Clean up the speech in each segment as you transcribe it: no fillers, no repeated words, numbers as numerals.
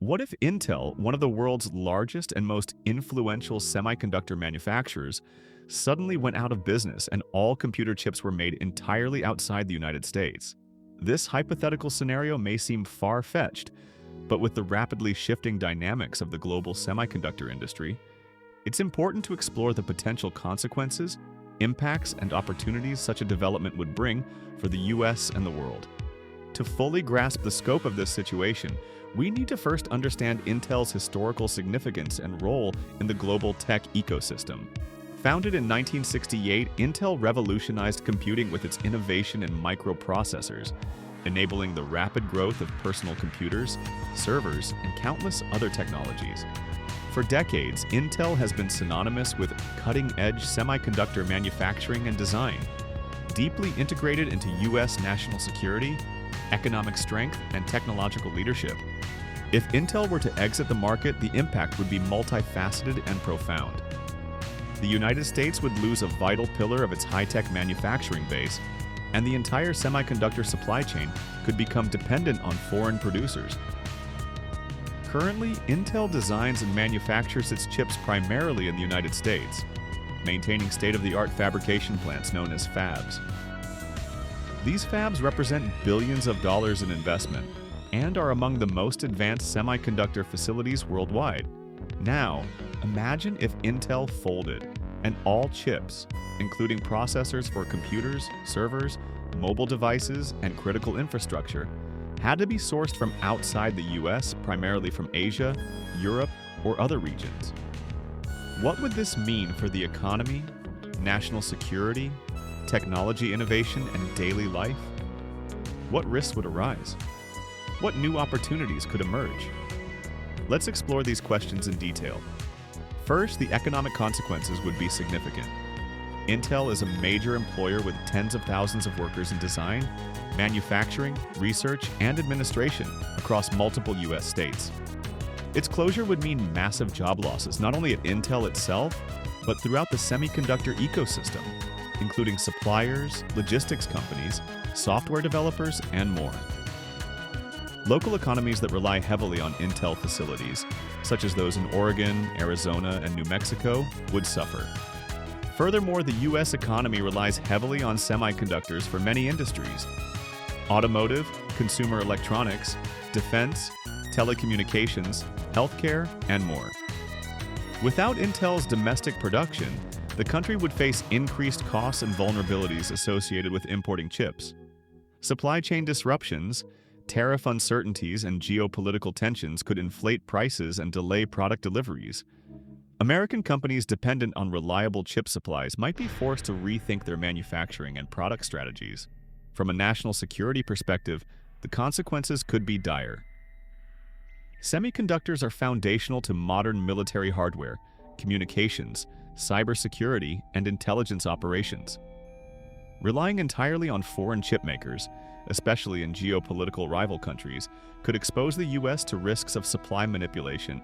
What if Intel, one of the world's largest and most influential semiconductor manufacturers, suddenly went out of business and all computer chips were made entirely outside the United States? This hypothetical scenario may seem far-fetched, but with the rapidly shifting dynamics of the global semiconductor industry, it's important to explore the potential consequences, impacts, and opportunities such a development would bring for the US and the world. To fully grasp the scope of this situation, we need to first understand Intel's historical significance and role in the global tech ecosystem. Founded in 1968, Intel revolutionized computing with its innovation in microprocessors, enabling the rapid growth of personal computers, servers, and countless other technologies. For decades, Intel has been synonymous with cutting-edge semiconductor manufacturing and design, deeply integrated into US national security, economic strength, and technological leadership. If Intel were to exit the market, the impact would be multifaceted and profound. The United States would lose a vital pillar of its high-tech manufacturing base, and the entire semiconductor supply chain could become dependent on foreign producers. Currently, Intel designs and manufactures its chips primarily in the United States, maintaining state-of-the-art fabrication plants known as fabs. These fabs represent billions of dollars in investment and are among the most advanced semiconductor facilities worldwide. Now, imagine if Intel folded and all chips, including processors for computers, servers, mobile devices, and critical infrastructure, had to be sourced from outside the US, primarily from Asia, Europe, or other regions. What would this mean for the economy, national security, technology innovation, and daily life? What risks would arise? What new opportunities could emerge? Let's explore these questions in detail. First, the economic consequences would be significant. Intel is a major employer with tens of thousands of workers in design, manufacturing, research, and administration across multiple US states. Its closure would mean massive job losses, not only at Intel itself, but throughout the semiconductor ecosystem, including suppliers, logistics companies, software developers, and more. Local economies that rely heavily on Intel facilities, such as those in Oregon, Arizona, and New Mexico, would suffer. Furthermore, the US economy relies heavily on semiconductors for many industries: automotive, consumer electronics, defense, telecommunications, healthcare, and more. Without Intel's domestic production, the country would face increased costs and vulnerabilities associated with importing chips. Supply chain disruptions, tariff uncertainties, and geopolitical tensions could inflate prices and delay product deliveries. American companies dependent on reliable chip supplies might be forced to rethink their manufacturing and product strategies. From a national security perspective, the consequences could be dire. Semiconductors are foundational to modern military hardware, communications, cybersecurity, and intelligence operations. Relying entirely on foreign chip makers, especially in geopolitical rival countries, could expose the US to risks of supply manipulation,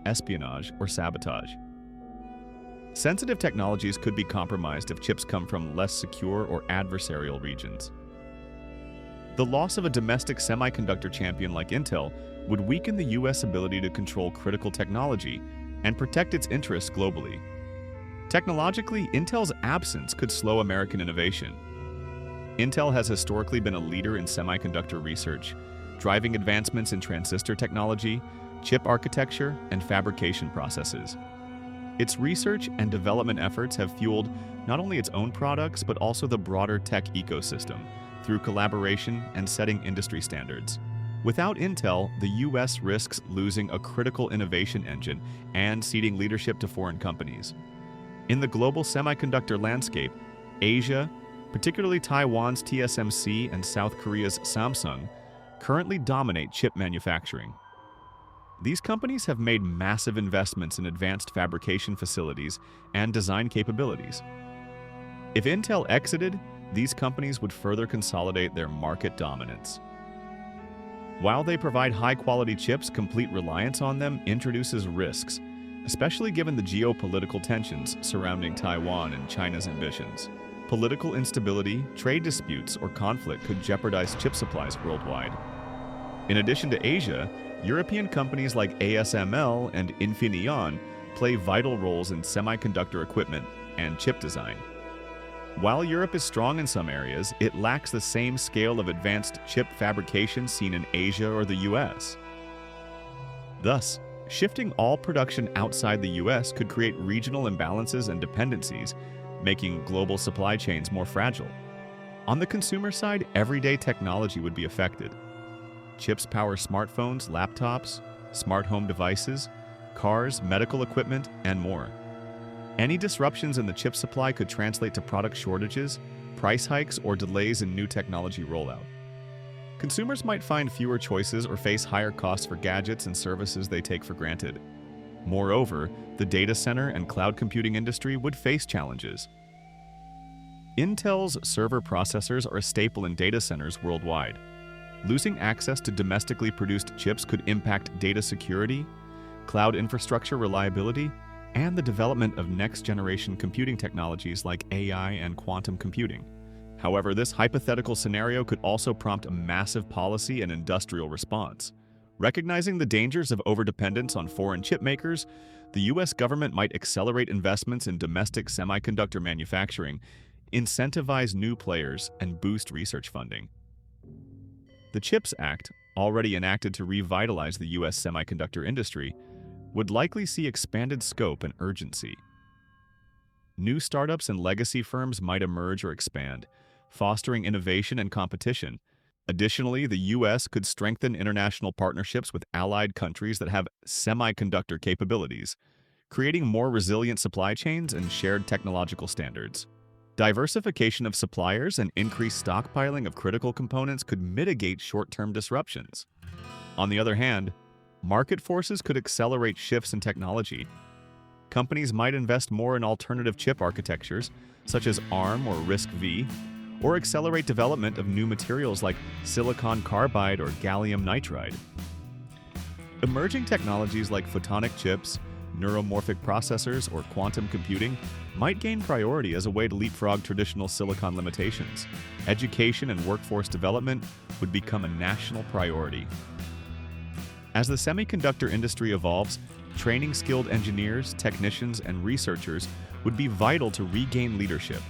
espionage, or sabotage. Sensitive technologies could be compromised if chips come from less secure or adversarial regions. The loss of a domestic semiconductor champion like Intel would weaken the US ability to control critical technology and protect its interests globally. Technologically, Intel's absence could slow American innovation. Intel has historically been a leader in semiconductor research, driving advancements in transistor technology, chip architecture, and fabrication processes. Its research and development efforts have fueled not only its own products, but also the broader tech ecosystem through collaboration and setting industry standards. Without Intel, the US risks losing a critical innovation engine and ceding leadership to foreign companies. In the global semiconductor landscape, Asia, particularly Taiwan's TSMC and South Korea's Samsung, currently dominate chip manufacturing. These companies have made massive investments in advanced fabrication facilities and design capabilities. If Intel exited, these companies would further consolidate their market dominance. While they provide high-quality chips, complete reliance on them introduces risks, especially given the geopolitical tensions surrounding Taiwan and China's ambitions. Political instability, trade disputes, or conflict could jeopardize chip supplies worldwide. In addition to Asia, European companies like ASML and Infineon play vital roles in semiconductor equipment and chip design. While Europe is strong in some areas, it lacks the same scale of advanced chip fabrication seen in Asia or the US. Thus, shifting all production outside the US could create regional imbalances and dependencies, making global supply chains more fragile. On the consumer side, everyday technology would be affected. Chips power smartphones, laptops, smart home devices, cars, medical equipment, and more. Any disruptions in the chip supply could translate to product shortages, price hikes, or delays in new technology rollout. Consumers might find fewer choices or face higher costs for gadgets and services they take for granted. Moreover, the data center and cloud computing industry would face challenges. Intel's server processors are a staple in data centers worldwide. Losing access to domestically produced chips could impact data security, cloud infrastructure reliability, and the development of next-generation computing technologies like AI and quantum computing. However, this hypothetical scenario could also prompt a massive policy and industrial response. Recognizing the dangers of overdependence on foreign chip makers, the US government might accelerate investments in domestic semiconductor manufacturing, incentivize new players, and boost research funding. The CHIPS Act, already enacted to revitalize the US semiconductor industry, would likely see expanded scope and urgency. New startups and legacy firms might emerge or expand, fostering innovation and competition. Additionally, the US could strengthen international partnerships with allied countries that have semiconductor capabilities, creating more resilient supply chains and shared technological standards. Diversification of suppliers and increased stockpiling of critical components could mitigate short-term disruptions. On the other hand, market forces could accelerate shifts in technology. Companies might invest more in alternative chip architectures, such as ARM or RISC-V, or accelerate development of new materials like silicon carbide or gallium nitride. Emerging technologies like photonic chips, neuromorphic processors, or quantum computing might gain priority as a way to leapfrog traditional silicon limitations. Education and workforce development would become a national priority. As the semiconductor industry evolves, training skilled engineers, technicians, and researchers would be vital to regain leadership.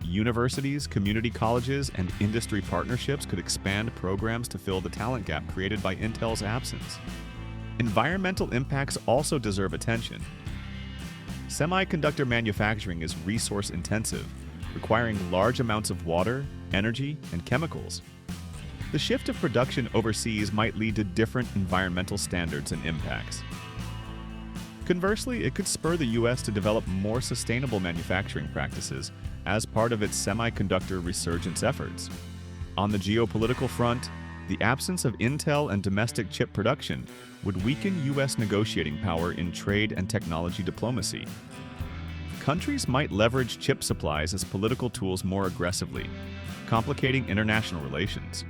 Universities, community colleges, and industry partnerships could expand programs to fill the talent gap created by Intel's absence. Environmental impacts also deserve attention. Semiconductor manufacturing is resource-intensive, requiring large amounts of water, energy, and chemicals. The shift of production overseas might lead to different environmental standards and impacts. Conversely, it could spur the US to develop more sustainable manufacturing practices as part of its semiconductor resurgence efforts. On the geopolitical front, the absence of Intel and domestic chip production would weaken US negotiating power in trade and technology diplomacy. Countries might leverage chip supplies as political tools more aggressively, complicating international relations.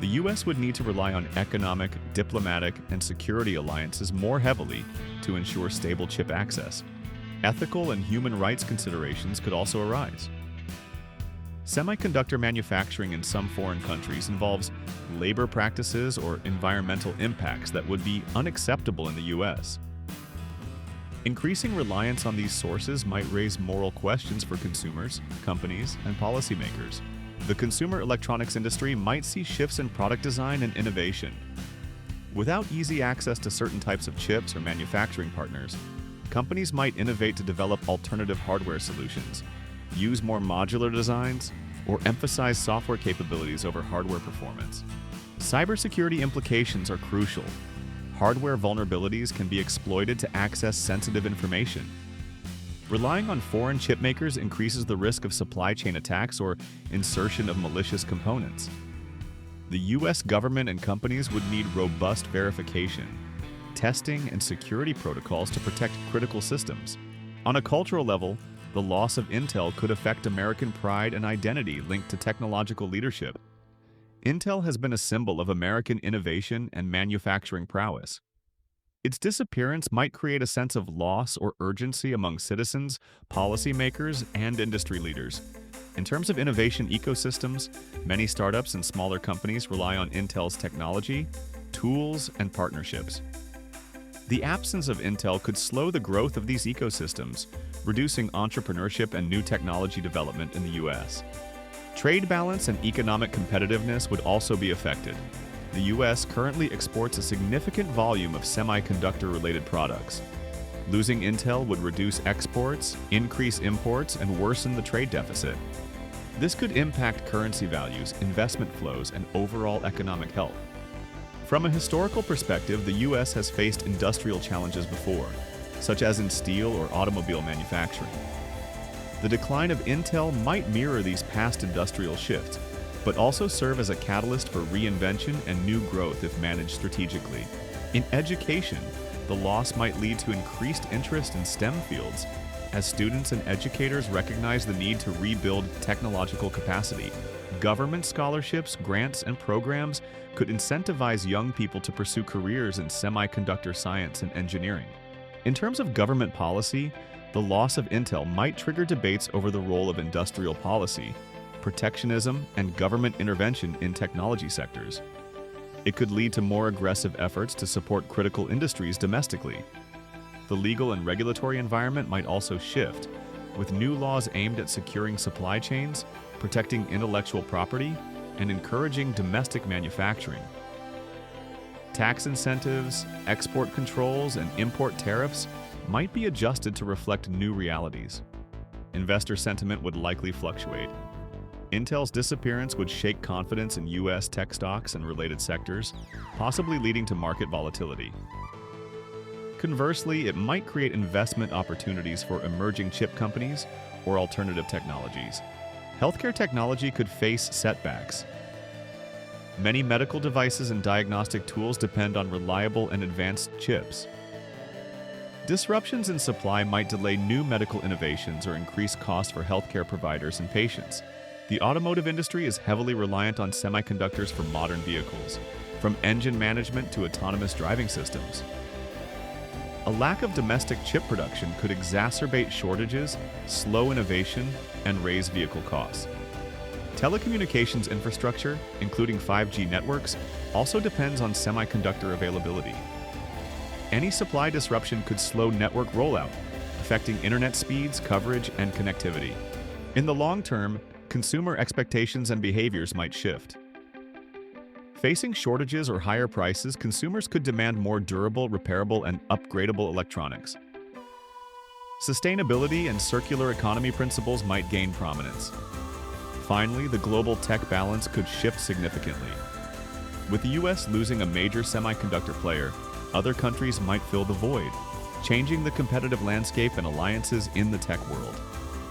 The US would need to rely on economic, diplomatic, and security alliances more heavily to ensure stable chip access. Ethical and human rights considerations could also arise. Semiconductor manufacturing in some foreign countries involves labor practices or environmental impacts that would be unacceptable in the US. Increasing reliance on these sources might raise moral questions for consumers, companies, and policymakers. The consumer electronics industry might see shifts in product design and innovation. Without easy access to certain types of chips or manufacturing partners, companies might innovate to develop alternative hardware solutions, use more modular designs, or emphasize software capabilities over hardware performance. Cybersecurity implications are crucial. Hardware vulnerabilities can be exploited to access sensitive information. Relying on foreign chip makers increases the risk of supply chain attacks or insertion of malicious components. The US government and companies would need robust verification, testing, and security protocols to protect critical systems. On a cultural level, the loss of Intel could affect American pride and identity linked to technological leadership. Intel has been a symbol of American innovation and manufacturing prowess. Its disappearance might create a sense of loss or urgency among citizens, policymakers, and industry leaders. In terms of innovation ecosystems, many startups and smaller companies rely on Intel's technology, tools, and partnerships. The absence of Intel could slow the growth of these ecosystems, reducing entrepreneurship and new technology development in the US. Trade balance and economic competitiveness would also be affected. The US currently exports a significant volume of semiconductor-related products. Losing Intel would reduce exports, increase imports, and worsen the trade deficit. This could impact currency values, investment flows, and overall economic health. From a historical perspective, the US has faced industrial challenges before, such as in steel or automobile manufacturing. The decline of Intel might mirror these past industrial shifts, but also serve as a catalyst for reinvention and new growth if managed strategically. In education, the loss might lead to increased interest in STEM fields, as students and educators recognize the need to rebuild technological capacity. Government scholarships, grants, and programs could incentivize young people to pursue careers in semiconductor science and engineering. In terms of government policy, the loss of Intel might trigger debates over the role of industrial policy, protectionism, and government intervention in technology sectors. It could lead to more aggressive efforts to support critical industries domestically. The legal and regulatory environment might also shift, with new laws aimed at securing supply chains, protecting intellectual property, and encouraging domestic manufacturing. Tax incentives, export controls, and import tariffs might be adjusted to reflect new realities. Investor sentiment would likely fluctuate. Intel's disappearance would shake confidence in US tech stocks and related sectors, possibly leading to market volatility. Conversely, it might create investment opportunities for emerging chip companies or alternative technologies. Healthcare technology could face setbacks. Many medical devices and diagnostic tools depend on reliable and advanced chips. Disruptions in supply might delay new medical innovations or increase costs for healthcare providers and patients. The automotive industry is heavily reliant on semiconductors for modern vehicles, from engine management to autonomous driving systems. A lack of domestic chip production could exacerbate shortages, slow innovation, and raise vehicle costs. Telecommunications infrastructure, including 5G networks, also depends on semiconductor availability. Any supply disruption could slow network rollout, affecting internet speeds, coverage, and connectivity. In the long term, consumer expectations and behaviors might shift. Facing shortages or higher prices, consumers could demand more durable, repairable, and upgradable electronics. Sustainability and circular economy principles might gain prominence. Finally, the global tech balance could shift significantly. With the US losing a major semiconductor player, other countries might fill the void, changing the competitive landscape and alliances in the tech world.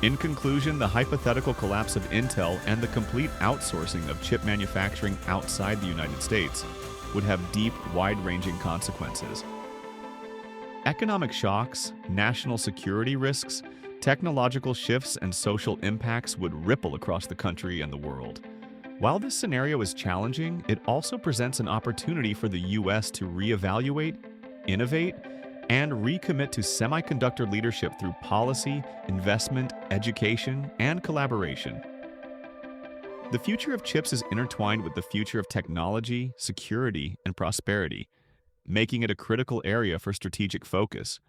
In conclusion, the hypothetical collapse of Intel and the complete outsourcing of chip manufacturing outside the United States would have deep, wide-ranging consequences. Economic shocks, national security risks, technological shifts, and social impacts would ripple across the country and the world. While this scenario is challenging, it also presents an opportunity for the US to reevaluate, innovate, and recommit to semiconductor leadership through policy, investment, education, and collaboration. The future of chips is intertwined with the future of technology, security, and prosperity, making it a critical area for strategic focus.